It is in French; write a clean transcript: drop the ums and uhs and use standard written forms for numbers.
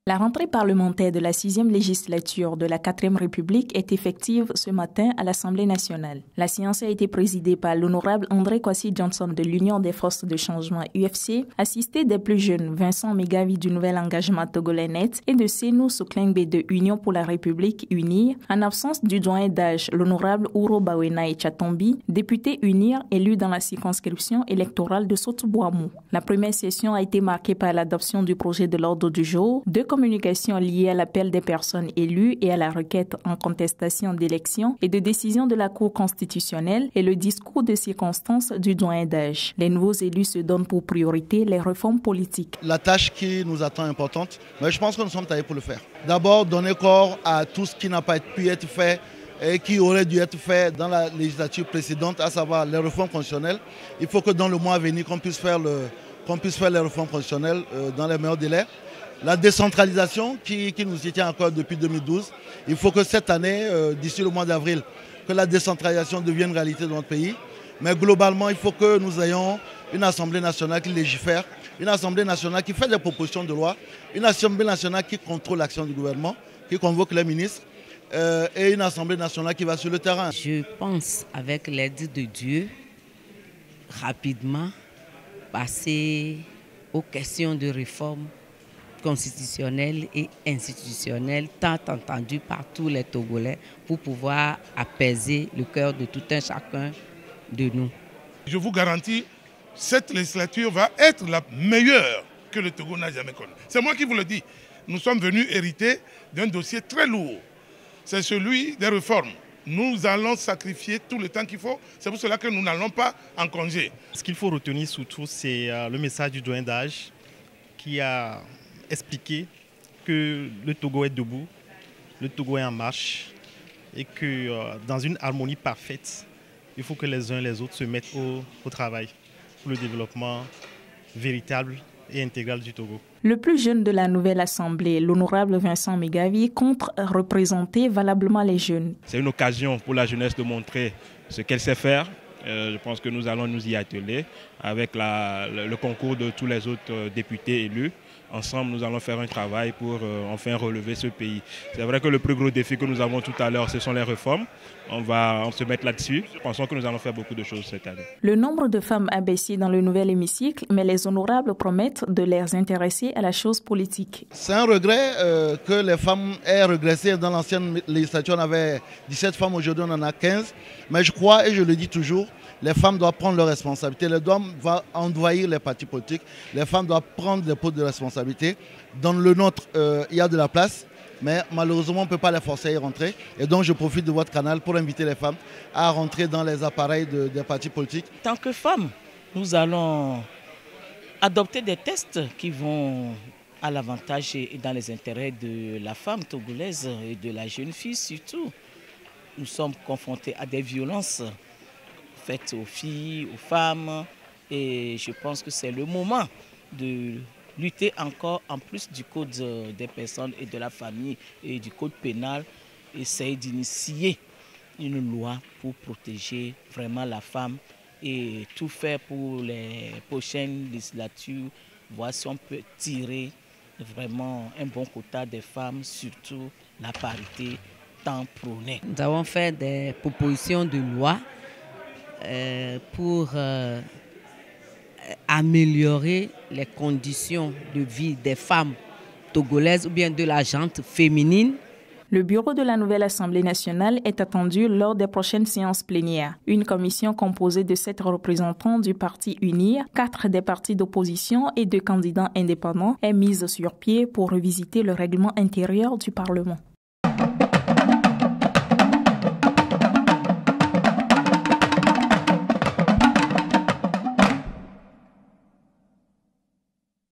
La rentrée parlementaire de la 6e législature de la 4e République est effective ce matin à l'Assemblée nationale. La séance a été présidée par l'honorable André Kwasi Johnson de l'Union des forces de changement UFC, assisté des plus jeunes Vincent Megavi du Nouvel Engagement Togolais Net et de Senou Souklengbe de Union pour la République UNIR, en absence du doyen d'âge l'honorable Ouro Bawenaye Chatombi, député UNIR élu dans la circonscription électorale de Sotou-Boamou. La première session a été marquée par l'adoption du projet de l'ordre du jour, de communication liée à l'appel des personnes élues et à la requête en contestation d'élections et de décisions de la Cour constitutionnelle et le discours de circonstance du doyen d'âge. Les nouveaux élus se donnent pour priorité les réformes politiques. La tâche qui nous attend est importante, mais je pense que nous sommes taillés pour le faire. D'abord, donner corps à tout ce qui n'a pas pu être fait et qui aurait dû être fait dans la législature précédente, à savoir les réformes constitutionnelles. Il faut que dans le mois à venir, qu'on puisse faire les réformes constitutionnelles dans les meilleurs délais. La décentralisation qui nous y tient encore depuis 2012. Il faut que cette année, d'ici le mois d'avril, que la décentralisation devienne réalité dans notre pays. Mais globalement, il faut que nous ayons une Assemblée nationale qui légifère, une Assemblée nationale qui fait des propositions de loi, une Assemblée nationale qui contrôle l'action du gouvernement, qui convoque les ministres, et une Assemblée nationale qui va sur le terrain. Je pense, avec l'aide de Dieu, rapidement passer aux questions de réforme constitutionnelle et institutionnelle, tant entendue par tous les Togolais, pour pouvoir apaiser le cœur de tout un chacun de nous. Je vous garantis, cette législature va être la meilleure que le Togo n'a jamais connue. C'est moi qui vous le dis. Nous sommes venus hériter d'un dossier très lourd. C'est celui des réformes. Nous allons sacrifier tout le temps qu'il faut. C'est pour cela que nous n'allons pas en congé. Ce qu'il faut retenir surtout, c'est le message du doyen d'âge qui a expliqué que le Togo est debout, le Togo est en marche et que dans une harmonie parfaite, il faut que les uns et les autres se mettent au travail pour le développement véritable et intégral du Togo. Le plus jeune de la nouvelle Assemblée, l'honorable Vincent Megavi, compte représenter valablement les jeunes. C'est une occasion pour la jeunesse de montrer ce qu'elle sait faire. Je pense que nous allons nous y atteler avec le concours de tous les autres députés élus. Ensemble, nous allons faire un travail pour enfin relever ce pays. C'est vrai que le plus gros défi que nous avons tout à l'heure, ce sont les réformes. On va se mettre là-dessus. Pensons que nous allons faire beaucoup de choses cette année. Le nombre de femmes a baissé dans le nouvel hémicycle, mais les honorables promettent de les intéresser à la chose politique. C'est un regret que les femmes aient régressé. Dans l'ancienne législature, on avait 17 femmes, aujourd'hui on en a 15. Mais je crois, et je le dis toujours, les femmes doivent prendre leurs responsabilités. Les hommes vont envahir les partis politiques. Les femmes doivent prendre des postes de responsabilité. Dans le nôtre, il y a de la place, mais malheureusement, on ne peut pas les forcer à y rentrer. Et donc, je profite de votre canal pour inviter les femmes à rentrer dans les appareils des partis politiques. Tant que femmes, nous allons adopter des tests qui vont à l'avantage et dans les intérêts de la femme togolaise et de la jeune fille surtout. Nous sommes confrontés à des violences faites aux filles, aux femmes, et je pense que c'est le moment de lutter encore, en plus du code des personnes et de la famille et du code pénal, essayer d'initier une loi pour protéger vraiment la femme et tout faire pour les prochaines législatures, voir si on peut tirer vraiment un bon quota des femmes, surtout la parité tant prônée. Nous avons fait des propositions de loi pour améliorer les conditions de vie des femmes togolaises ou bien de la gente féminine. Le bureau de la nouvelle Assemblée nationale est attendu lors des prochaines séances plénières. Une commission composée de 7 représentants du parti UNIR, 4 des partis d'opposition et 2 candidats indépendants est mise sur pied pour revisiter le règlement intérieur du Parlement.